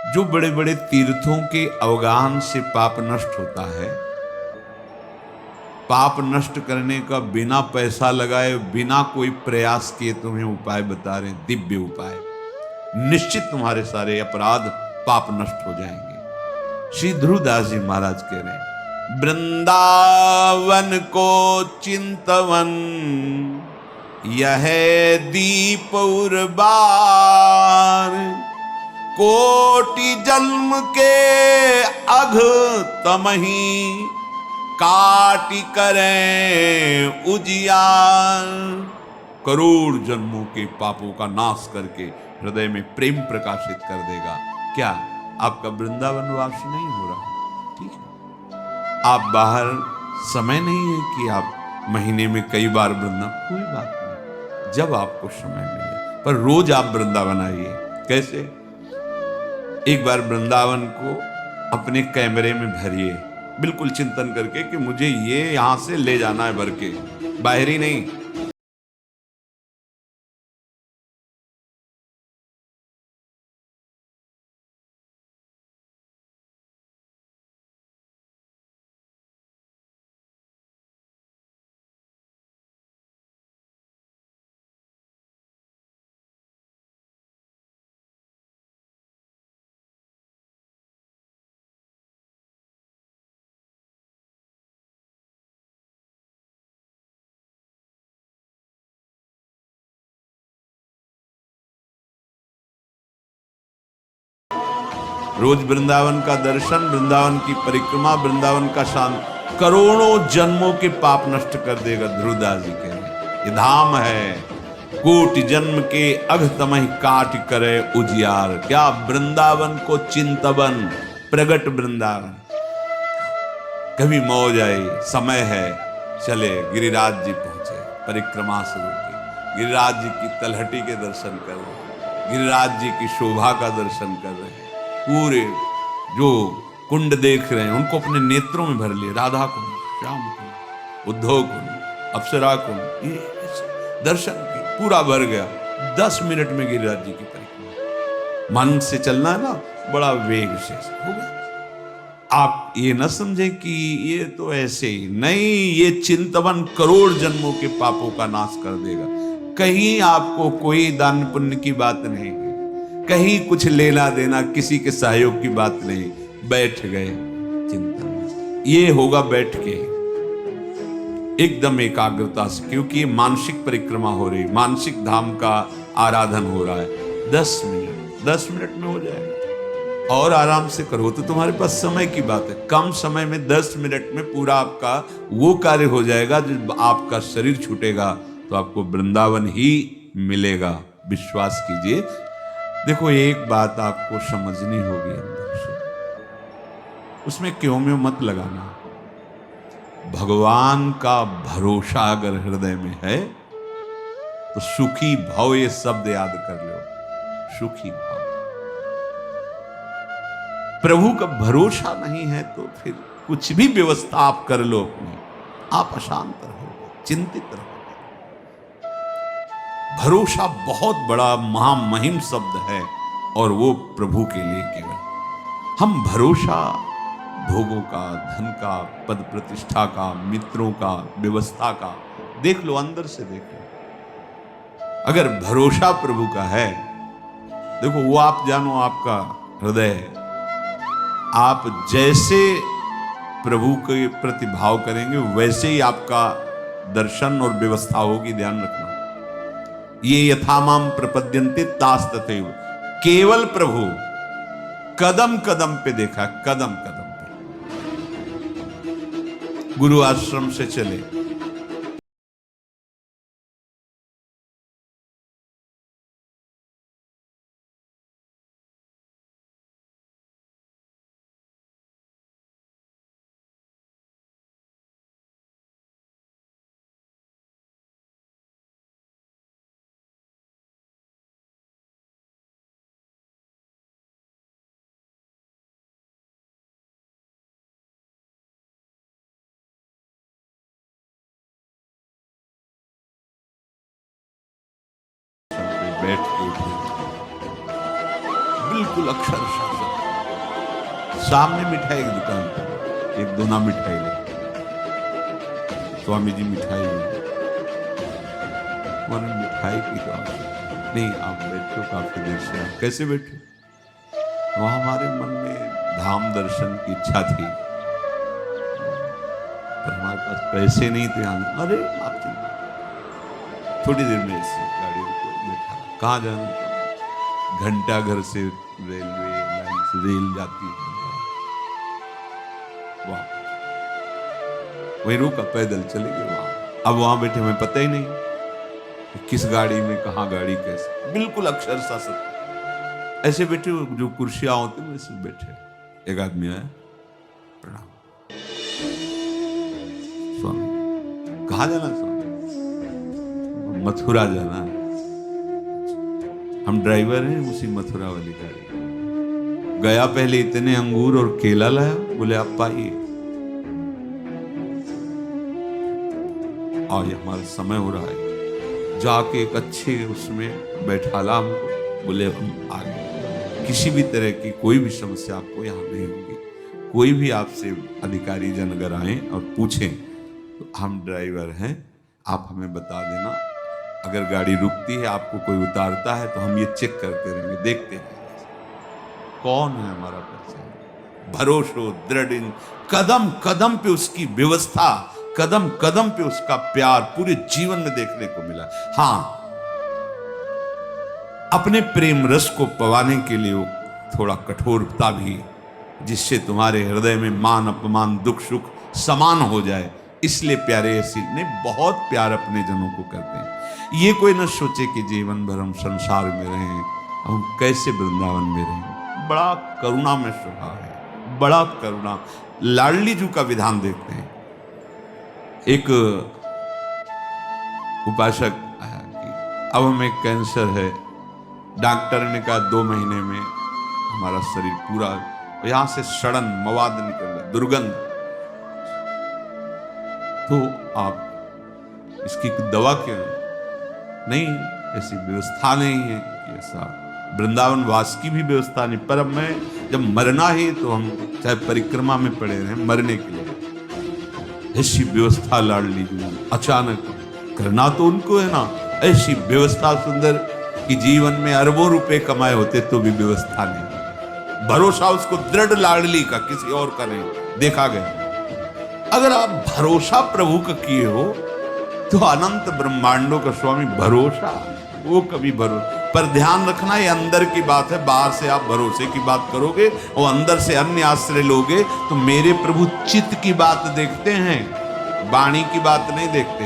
जो बड़े बड़े तीर्थों के अवगाहन से पाप नष्ट होता है, पाप नष्ट करने का बिना पैसा लगाए, बिना कोई प्रयास किए तुम्हें उपाय बता रहे, दिव्य उपाय, निश्चित तुम्हारे सारे अपराध पाप नष्ट हो जाएंगे। श्री ध्रुवदास जी महाराज कह रहे हैं, वृंदावन को चिंतवन यह दीप उर्बार, कोटि जन्म के अघ तमही काटि करें उजियार। करोड़ जन्मों के पापों का नाश करके हृदय में प्रेम प्रकाशित कर देगा। क्या आपका वृंदावन वास नहीं हो रहा? ठीक है, आप बाहर समय नहीं है कि आप महीने में कई बार वृंदावन, कोई बात नहीं, जब आपको समय मिले, पर रोज आप वृंदावन आइए। कैसे? एक बार वृंदावन को अपने कैमरे में भरिए, बिल्कुल चिंतन करके कि मुझे ये यहां से ले जाना है भर के, बाहरी नहीं। रोज वृंदावन का दर्शन, वृंदावन की परिक्रमा, वृंदावन का शांत करोड़ों जन्मों के पाप नष्ट कर देगा। ध्रुवदास जी कह रहे, ये धाम है, कोटि जन्म के अघ तमहि काट करे उजियार। क्या वृंदावन को चिंतवन, प्रगट वृंदावन। कभी मौज आई, समय है, चले गिरिराज जी पहुंचे, परिक्रमा शुरू की, गिरिराज जी की तलहटी के दर्शन कर रहे, गिरिराज जी की शोभा का दर्शन कर रहे, पूरे जो कुंड देख रहे हैं उनको अपने नेत्रों में भर लिए, राधा कुंड, श्याम कुंड, उद्धव कुंड, अप्सरा कुंड, ये दर्शन के पूरा भर गया। 10 मिनट में गिरिराज जी की परिक्रमा। मन से चलना है ना, बड़ा वेग से हो गया। आप ये न समझे कि ये तो ऐसे ही नहीं, ये चिंतवन करोड़ जन्मों के पापों का नाश कर देगा। कहीं आपको कोई दान पुण्य की बात नहीं, कहीं कुछ लेना देना, किसी के सहयोग की बात नहीं, बैठ गए चिंतन। ये होगा बैठ के एकदम एकाग्रता से, क्योंकि मानसिक परिक्रमा हो रही, मानसिक धाम का आराधन हो रहा है। 10 मिनट में हो जाएगा। और आराम से करो तो तुम्हारे पास समय की बात है, कम समय में 10 मिनट में पूरा आपका वो कार्य हो जाएगा। जब आपका शरीर छूटेगा तो आपको वृंदावन ही मिलेगा, विश्वास कीजिए। देखो, एक बात आपको समझनी होगी अंदर से, उसमें क्यों में मत लगाना। भगवान का भरोसा अगर हृदय में है तो सुखी भव, ये शब्द याद कर लो, सुखी भव। प्रभु का भरोसा नहीं है तो फिर कुछ भी व्यवस्था आप कर लो अपनी, आप अशांत रहोगे, चिंतित रहोगे। भरोसा बहुत बड़ा महामहिम शब्द है, और वो प्रभु के लिए केवल। हम भरोसा भोगों का, धन का, पद प्रतिष्ठा का, मित्रों का, व्यवस्था का, देख लो, अंदर से देख लो। अगर भरोसा प्रभु का है, देखो वो आप जानो, आपका हृदय है, आप जैसे प्रभु के प्रति भाव करेंगे वैसे ही आपका दर्शन और व्यवस्था होगी। ध्यान रखना, ये यथामाम प्रपद्यन्ते तास तथैव। केवल प्रभु कदम कदम पे देखा, कदम कदम पे। गुरु आश्रम से चले, बैठ के बिल्कुल अक्षर शासन, सामने मिठाई की दुकान पर एक दोना मिठाई ले, स्वामी जी मिठाई ले, मैंने मिठाई की तो नहीं, आप बैठो काफी देर से। आप कैसे बैठे? वहां हमारे मन में धाम दर्शन की इच्छा थी, पर हमारे पास पैसे नहीं थे। अरे आप थोड़ी देर में ऐसी गाड़ी को बैठा, कहाँ जाना? घंटा घर से रेलवे लाइन से रेल जाती है, वाह, वहीं रुका, पैदल चले गए वहां। अब वहां बैठे हमें पता ही नहीं किस गाड़ी में, कहाँ गाड़ी, कैसे, बिल्कुल अक्षरशः सत्य ऐसे बैठे, जो कुर्सियां होती हैं वैसे बैठे। एक आदमी आया, प्रणाम स्वामी। कहाँ जाना स्वामी? मथुरा जाना है। हम ड्राइवर हैं उसी मथुरा वाली गाड़ी। गया पहले इतने अंगूर और केला लाया, बोले आप पाइए, आज हमारा समय हो रहा है। जाके एक अच्छे उसमें बैठाला हमको, बोले हम आ गए। किसी भी तरह की कोई भी समस्या आपको यहाँ नहीं होगी। कोई भी आपसे अधिकारी जन अगर आए और पूछें तो हम ड्राइवर हैं, आप हमें बता देना। अगर गाड़ी रुकती है, आपको कोई उतारता है तो हम ये चेक करते रहेंगे, देखते रहेंगे कौन है हमारा परिचय। भरोसो दृढ़, कदम कदम पे उसकी व्यवस्था, कदम कदम पे उसका प्यार पूरे जीवन में देखने को मिला। हाँ, अपने प्रेम रस को पवाने के लिए थोड़ा कठोरता भी, जिससे तुम्हारे हृदय में मान अपमान दुख सुख समान हो जाए, इसलिए प्यारे ऐसी ने बहुत प्यार अपने जनों को करते हैं। ये कोई न सोचे कि जीवन भर हम संसार में रहें, हम कैसे वृंदावन में रहें। बड़ा करुणा में स्वभाव है, बड़ा करुणा। लाडली जी का विधान देखते हैं। एक उपासक आया कि अब हमें कैंसर है, डॉक्टर ने कहा 2 महीने में हमारा शरीर पूरा, यहां से सड़न मवाद निकल रहा, दुर्गंध, तो आप इसकी दवा क्यों नहीं? ऐसी व्यवस्था नहीं है कि ऐसा वृंदावन वास की भी व्यवस्था नहीं। पर अब मैं जब मरना ही, तो हम चाहे परिक्रमा में पड़े रहे, मरने के लिए ऐसी व्यवस्था लाडली जी अचानक करना तो उनको है ना, ऐसी व्यवस्था सुंदर कि जीवन में अरबों रुपए कमाए होते तो भी व्यवस्था नहीं। भरोसा उसको दृढ़ लाडली का, किसी और का नहीं देखा गया। अगर आप भरोसा प्रभु का किए हो तो अनंत ब्रह्मांडों का स्वामी भरोसा, वो कभी भरोसा। पर ध्यान रखना, ये अंदर की बात है। बाहर से आप भरोसे की बात करोगे और अंदर से अन्य आश्रय लोगे तो मेरे प्रभु चित्त की बात देखते हैं, वाणी की बात नहीं देखते।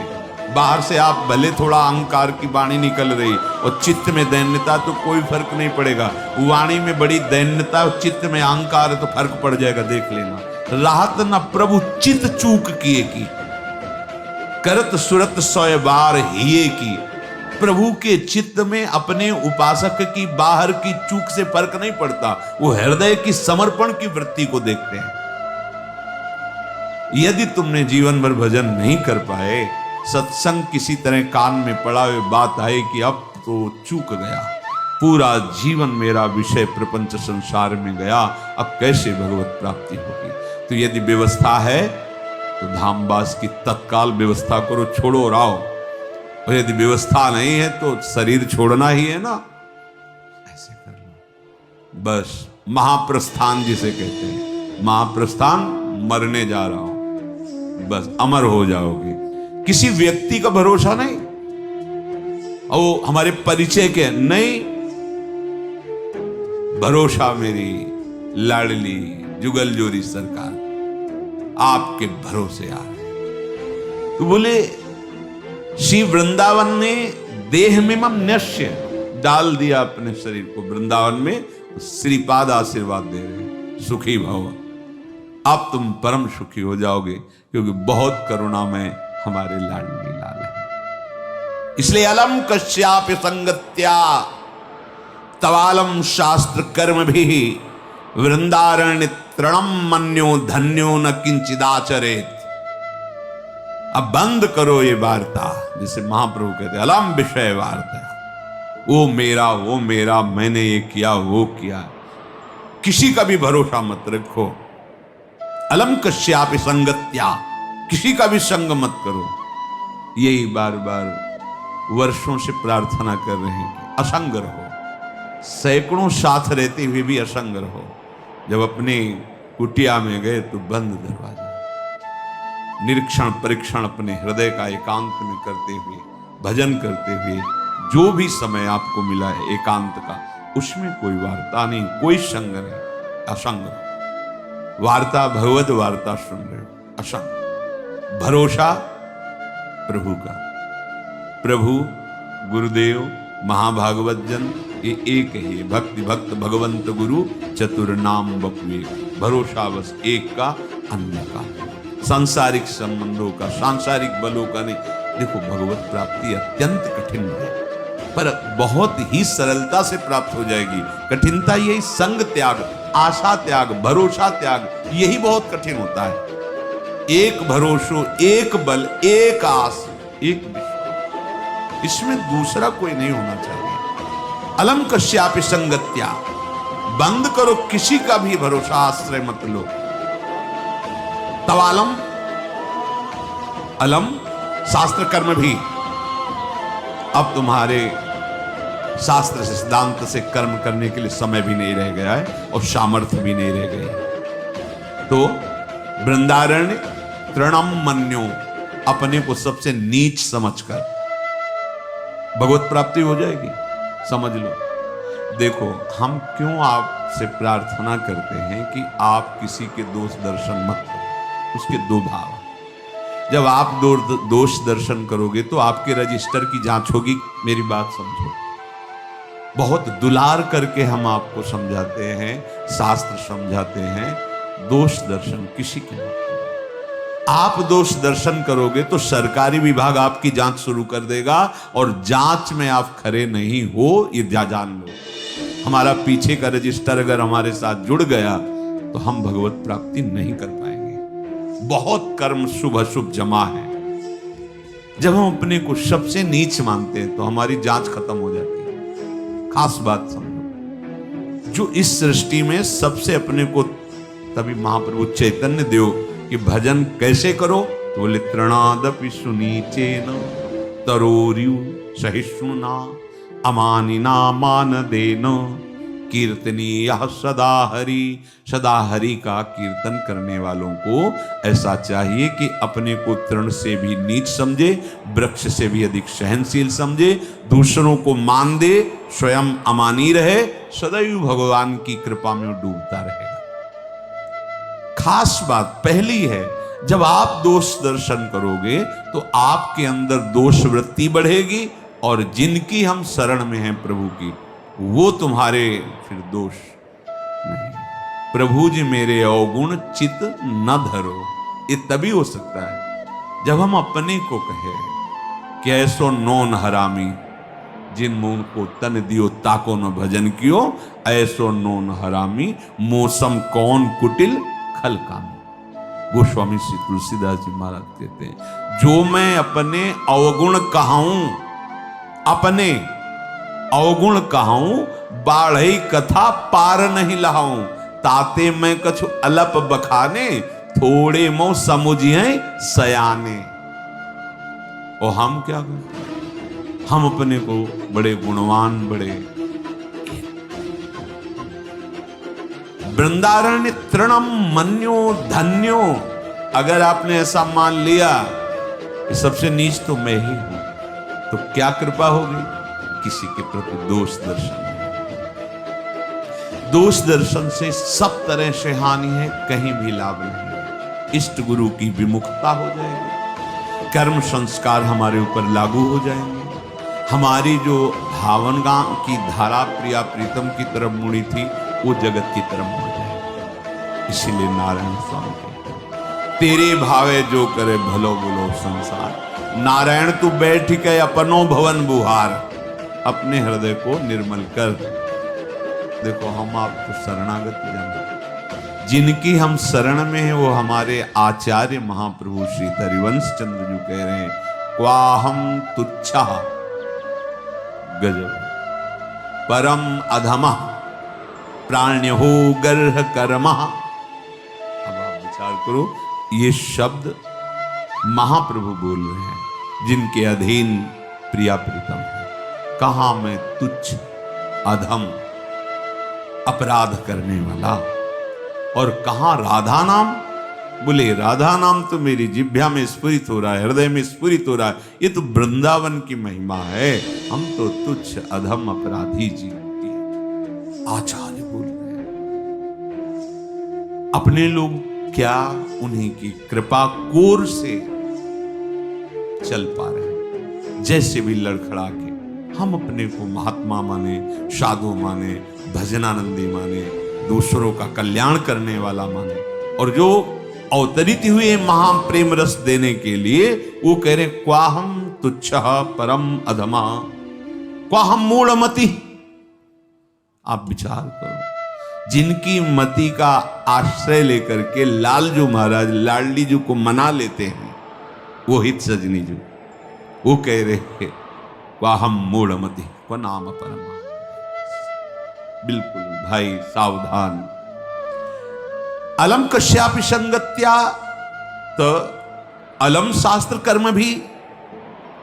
बाहर से आप भले थोड़ा अहंकार की वाणी निकल रही और चित्त में दैन्यता, तो कोई फर्क नहीं पड़ेगा। वाणी में बड़ी दैन्यता और चित्त में अहंकार है तो फर्क पड़ जाएगा, देख लेना। राहत न प्रभु चित चूक किए की, करत सुरत 100 बार हिये की। प्रभु के चित्त में अपने उपासक की बाहर की चूक से फर्क नहीं पड़ता, वो हृदय की समर्पण की वृत्ति को देखते हैं। यदि तुमने जीवन भर भजन नहीं कर पाए, सत्संग किसी तरह कान में पड़ा हुए बात आए कि अब तो चूक गया, पूरा जीवन मेरा विषय प्रपंच संसार में गया, अब कैसे भगवत प्राप्ति होगी। तो यदि व्यवस्था है तो धामवास की तत्काल व्यवस्था करो, छोड़ो और आओ। और यदि व्यवस्था नहीं है तो शरीर छोड़ना ही है ना, ऐसे कर लो बस। महाप्रस्थान जिसे कहते हैं, महाप्रस्थान, मरने जा रहा हूं, बस अमर हो जाओगे। किसी व्यक्ति का भरोसा नहीं, और हमारे परिचय के नहीं, भरोसा मेरी लाडली जुगल जोरी सरकार आपके भरोसे आ रहे। तो बोले श्री वृंदावन ने देह में मम न्यस्य डाल दिया अपने शरीर को वृंदावन में। श्रीपाद आशीर्वाद दे रहे, सुखी भव, अब तुम परम सुखी हो जाओगे, क्योंकि बहुत करुणामय हमारे लाडली लाल है। इसलिए अलम कश्याप संगत्या तवालम शास्त्र कर्म भी वृंदारण्य तृणम मन्यो धन्यो न किंचिदाचरेत। अब बंद करो ये वार्ता, जिसे महाप्रभु कहते अलम विषय वार्ता, वो मेरा, मैंने ये किया वो किया। किसी का भी भरोसा मत रखो। अलम कश्यापि संगत्या, किसी का भी संग मत करो। यही बार बार वर्षों से प्रार्थना कर रहे हैं कि असंग रहो। सैकड़ों साथ रहते हुए भी असंग रहो। जब अपने कुटिया में गए तो बंद दरवाजा, निरीक्षण परीक्षण अपने हृदय का एकांत में करते हुए, भजन करते हुए, जो भी समय आपको मिला है एकांत का, उसमें कोई वार्ता नहीं, कोई संग नहीं, असंग वार्ता, भगवत वार्ता सुन रहे हो, असंग। भरोसा प्रभु का, प्रभु गुरुदेव महाभागवत जन ये एक ही है। भक्ति भक्त भगवंत गुरु चतुर नाम बपुए, भरोसा बस एक का अन्य का, सांसारिक संबंधों का, सांसारिक बलों का नहीं। देखो भगवत प्राप्ति अत्यंत कठिन है, पर बहुत ही सरलता से प्राप्त हो जाएगी। कठिनता यही संग त्याग, आशा त्याग, भरोसा त्याग, यही बहुत कठिन होता है। एक भरोसो, एक बल, एक आस, एक विश्वास, इसमें दूसरा कोई नहीं होना चाहिए। अलम कश्यापि संगत्या, बंद करो, किसी का भी भरोसा आश्रय मत लो। तवालम अलम, शास्त्र कर्म भी। अब तुम्हारे शास्त्र से, सिद्धांत से कर्म करने के लिए समय भी नहीं रह गया है और सामर्थ्य भी नहीं रह गई है। तो वृंदारण्य तृणम मन्यो, अपने को सबसे नीच समझकर भगवत प्राप्ति हो जाएगी, समझ लो। देखो हम क्यों आपसे प्रार्थना करते हैं कि आप किसी के दोष दर्शन मत करो। उसके दो भाव, जब आप दोष दर्शन करोगे तो आपके रजिस्टर की जांच होगी। मेरी बात समझो, बहुत दुलार करके हम आपको समझाते हैं, शास्त्र समझाते हैं, दोष दर्शन किसी के मत करो। आप दोष दर्शन करोगे तो सरकारी विभाग आपकी जांच शुरू कर देगा, और जांच में आप खरे नहीं हो ये जान लो। हमारा पीछे का रजिस्टर अगर हमारे साथ जुड़ गया तो हम भगवत प्राप्ति नहीं कर पाएंगे। बहुत कर्म शुभ अशुभ जमा है। जब हम अपने को सबसे नीच मानते हैं तो हमारी जांच खत्म हो जाती है। खास बात समझो, जो इस सृष्टि में सबसे अपने को, तभी महाप्रभु चैतन्य देव कि भजन कैसे करो, तो बोले तृणादपि सुनीचेन तरोर्यु सहिष्णुना अमानिना मानदेन कीर्तनीय सदा हरि। सदा हरि का कीर्तन करने वालों को ऐसा चाहिए कि अपने को तृण से भी नीच समझे, वृक्ष से भी अधिक सहनशील समझे, दूसरों को मान दे, स्वयं अमानी रहे, सदैव भगवान की कृपा में डूबता रहेगा। खास बात पहली है, जब आप दोष दर्शन करोगे तो आपके अंदर दोष वृत्ति बढ़ेगी, और जिनकी हम शरण में हैं प्रभु की, वो तुम्हारे फिर दोष नहीं। प्रभु जी मेरे अवगुण चित न धरो, ये तभी हो सकता है जब हम अपने को कहे कि ऐसो नोन हरामी जिन मुंह को तन दियो ताको न भजन कियो, ऐसो नोन हरामी मौसम कौन कुटिल खल कामी। गोस्वामी श्री तुलसीदास जी महाराज कहते हैं, जो मैं अपने अवगुण कहाऊं, अपने अवगुण कहाऊं, बाढ़ई कथा पार नहीं लहाऊं, ताते मैं कछु अलप बखाने, थोड़े मो समुझिए सयाने। और हम क्या करते हैं, हम अपने को बड़े गुणवान, बड़े। वृंदारण्य तृणम मन्यो धन्यो, अगर आपने ऐसा मान लिया कि सबसे नीच तो मैं ही हूं, तो क्या कृपा होगी, किसी के प्रति दोष दर्शन। दोष दर्शन से सब तरह से हानि है, कहीं भी लाभ नहीं। इष्ट गुरु की विमुखता हो जाएगी, कर्म संस्कार हमारे ऊपर लागू हो जाएंगे, हमारी जो भावना की धारा प्रिया प्रीतम की तरफ मुड़ी थी वो जगत की तरफ मुड़ जाएगी। इसीलिए नारायण स्वामी कहते, तेरे भावे जो करे भलो बोलो संसार। नारायण तू बैठ के अपनो भवन बुहार, अपने हृदय को निर्मल कर। देखो हम आपको शरणागत जन, जिनकी हम शरण में हैं वो हमारे आचार्य महाप्रभु श्री हरिवंश चंद्र जी कह रहे हैं, क्वाहम तुच्छा गजब परम अधमः प्राण्य हो गर्ह कर्मा। अब आप विचार करो, ये शब्द महाप्रभु बोल रहे हैं जिनके अधीन प्रिया प्रीतम है। कहां मैं तुच्छ अधम अपराध करने वाला, और कहां राधा नाम। बोले राधा नाम तो मेरी जिह्वा में स्फुरित हो रहा है, हृदय में स्फुरित हो रहा है, ये तो वृंदावन की महिमा है। हम तो तुच्छ अधम अपराधी जीवती है। आचार्य बोल रहे हैं, अपने लोग क्या उन्हीं की कृपा कोर से चल पा रहे हैं। जैसे भी लड़खड़ा के हम अपने को महात्मा माने, साधु माने, भजनानंदी माने, दूसरों का कल्याण करने वाला माने, और जो अवतरित हुए महाप्रेम रस देने के लिए वो कह रहे क्वाहम तुच्छ परम अधमा क्वाहम मूढ़मति। आप विचार करो, जिनकी मति का आश्रय लेकर के लालजू महाराज लाडली जी को मना लेते हैं, वो हित सजनी जी, वो कह रहे क्वाहम मूढ़मति को नाम परमा। बिल्कुल भाई सावधान। अलम कश्यापि संगत्या, तो अलम शास्त्र कर्म भी।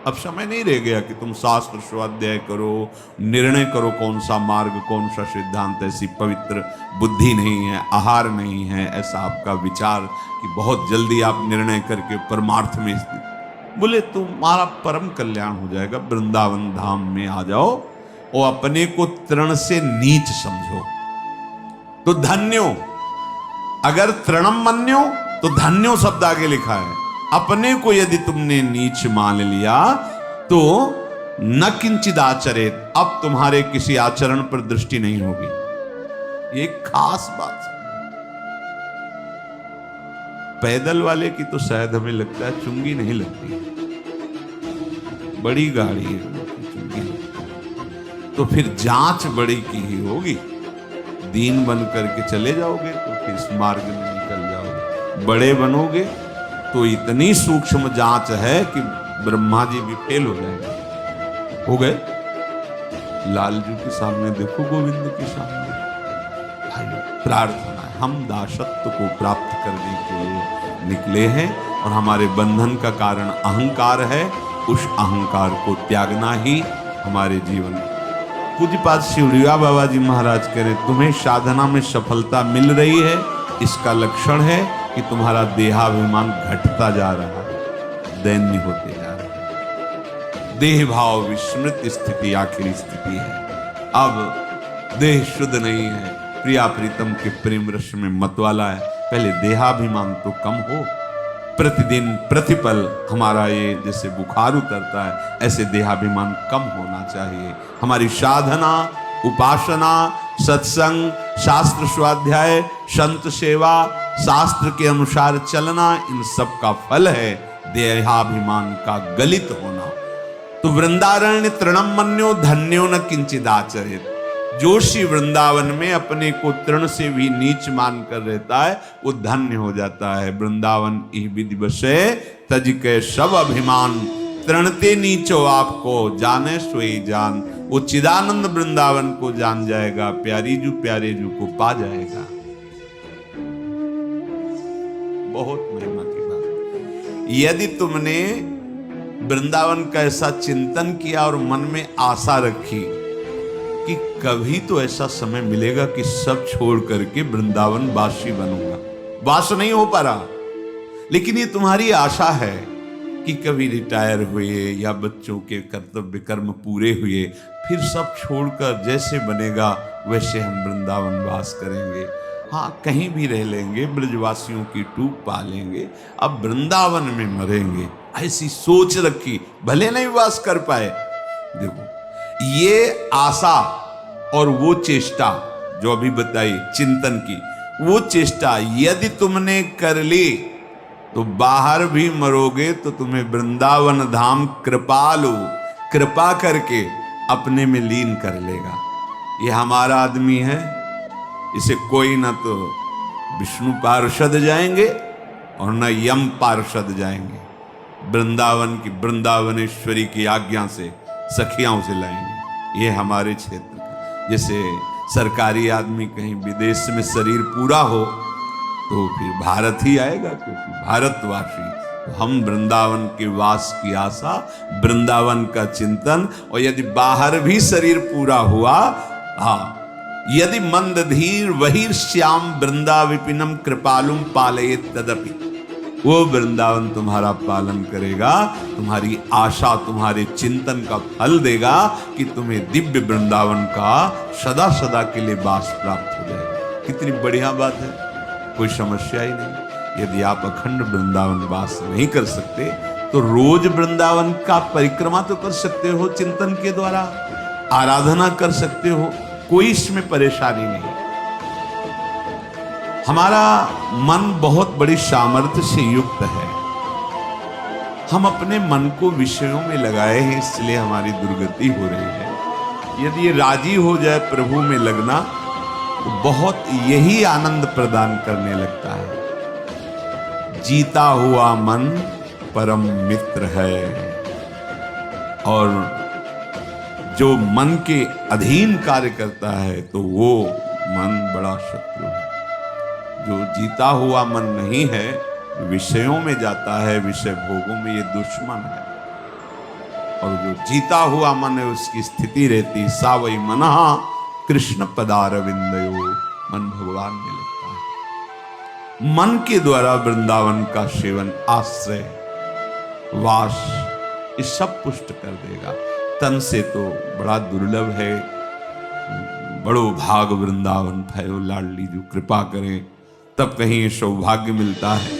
अब समय नहीं रह गया कि तुम शास्त्र स्वाध्याय करो, निर्णय करो कौन सा मार्ग, कौन सा सिद्धांत। ऐसी पवित्र बुद्धि नहीं है, आहार नहीं है ऐसा आपका विचार कि बहुत जल्दी आप निर्णय करके परमार्थ में स्थित। बोले तुम्हारा परम कल्याण हो जाएगा, वृंदावन धाम में आ जाओ और अपने को तृण से नीच समझो तो धन्यो। अगर तृणम मन्यो तो धन्यो शब्द आगे लिखा है। अपने को यदि तुमने नीच मान लिया तो न किंचित आचरेत, अब तुम्हारे किसी आचरण पर दृष्टि नहीं होगी। ये खास बात है। पैदल वाले की तो शायद हमें लगता है चुंगी नहीं लगती, बड़ी गाड़ी है चुंगी लगती, तो फिर जांच बड़ी की ही होगी। दीन बन करके चले जाओगे तो फिर इस मार्ग में निकल जाओगे, बड़े बनोगे तो इतनी सूक्ष्म जांच है कि ब्रह्मा जी भी फेल हो जाएंगे। हो गए लालजू के सामने, देखो गोविंद के सामने। भाई प्रार्थना है, हम दासत्व को प्राप्त करने के लिए निकले हैं और हमारे बंधन का कारण अहंकार है। उस अहंकार को त्यागना ही हमारे जीवन। पूज्यपाद शिवड़िया बाबा जी महाराज कह रहे, तुम्हें साधना में सफलता मिल रही है, इसका लक्षण है कि तुम्हारा देहाभिमान घटता जा रहा है, दैन्य होते जा रहा है। देह भाव विस्मृत स्थिति आखिरी स्थिति है। अब देह शुद्ध नहीं है, प्रिया प्रीतम के प्रेम रस में मतवाला है। पहले देहाभिमान तो कम हो। प्रतिदिन प्रतिपल हमारा ये जैसे बुखार उतरता है, ऐसे देहाभिमान कम होना चाहिए। हमारी साधना, उपासना, सत्संग, शास्त्र स्वाध्याय, संत सेवा, शास्त्र के अनुसार चलना, इन सब का फल है देहाभिमान का गलित होना। तो वृंदारण्य तृणम मन्यो धन्यो न किंचित आचरित। जो श्री वृंदावन में अपने को तृण से भी नीच मान कर रहता है वो धन्य हो जाता है। वृंदावन इह विधि बसे तज के सब अभिमान, तृणते नीचो आपको जाने सोई जान। वो चिदानंद वृंदावन को जान जाएगा, प्यारी जू प्यारे जू को पा जाएगा। बहुत महिमा की बात। यदि तुमने वृंदावन का ऐसा चिंतन किया और मन में आशा रखी कि कभी तो ऐसा समय मिलेगा कि सब छोड़ करके वृंदावन वासी बनूंगा, वास नहीं हो पा रहा, लेकिन ये तुम्हारी आशा है कि कभी रिटायर हुए या बच्चों के कर्तव्य कर्म पूरे हुए, फिर सब छोड़कर जैसे बनेगा वैसे हम वृंदावन वास करेंगे। हाँ, कहीं भी रह लेंगे, ब्रजवासियों की टूक पा लेंगे, अब वृंदावन में मरेंगे, ऐसी सोच रखी, भले नहीं वास कर पाए। देखो ये आशा और वो चेष्टा जो अभी बताई चिंतन की, वो चेष्टा यदि तुमने कर ली तो बाहर भी मरोगे तो तुम्हें वृंदावन धाम कृपालु कृपा करके अपने में लीन कर लेगा। ये हमारा आदमी है, इसे कोई ना तो विष्णु पार्षद जाएंगे और न यम पार्षद जाएंगे। वृंदावन की वृंदावनेश्वरी की आज्ञा से सखियां उसे लाएंगे। ये हमारे क्षेत्र का, जैसे सरकारी आदमी कहीं विदेश में शरीर पूरा हो तो फिर भारत ही आएगा, क्योंकि भारतवासी। तो हम वृंदावन के वास की आशा, वृंदावन का चिंतन, और यदि बाहर भी शरीर पूरा हुआ, यदि मंदधीर वही श्याम वृंदा विपिनम कृपालुम पालयेत तदपि, वो वृंदावन तुम्हारा पालन करेगा, तुम्हारी आशा, तुम्हारे चिंतन का फल देगा कि तुम्हें दिव्य वृंदावन का सदा सदा के लिए वास प्राप्त हो जाएगा। कितनी बढ़िया बात है, कोई समस्या ही नहीं। यदि आप अखंड वृंदावन वास नहीं कर सकते तो रोज वृंदावन का परिक्रमा तो कर सकते हो, चिंतन के द्वारा आराधना कर सकते हो, कोई इसमें परेशानी नहीं। हमारा मन बहुत बड़ी सामर्थ्य से युक्त है। हम अपने मन को विषयों में लगाए हैं, इसलिए हमारी दुर्गति हो रही है। यदि ये राजी हो जाए प्रभु में लगना तो बहुत यही आनंद प्रदान करने लगता है। जीता हुआ मन परम मित्र है, और जो मन के अधीन कार्य करता है तो वो मन बड़ा शत्रु है। जो जीता हुआ मन नहीं है, विषयों में जाता है, विषय भोगों में, ये दुश्मन है। और जो जीता हुआ मन है उसकी स्थिति रहती सा वही मनः कृष्ण पदारविंदयो, मन भगवान में लगता है। मन के द्वारा वृंदावन का सेवन, आश्रय, वास, ये सब पुष्ट कर देगा। तन से तो बड़ा दुर्लभ है, बड़ो भाग वृंदावन भयो लाडली, जो कृपा करें तब कहीं सौभाग्य मिलता है।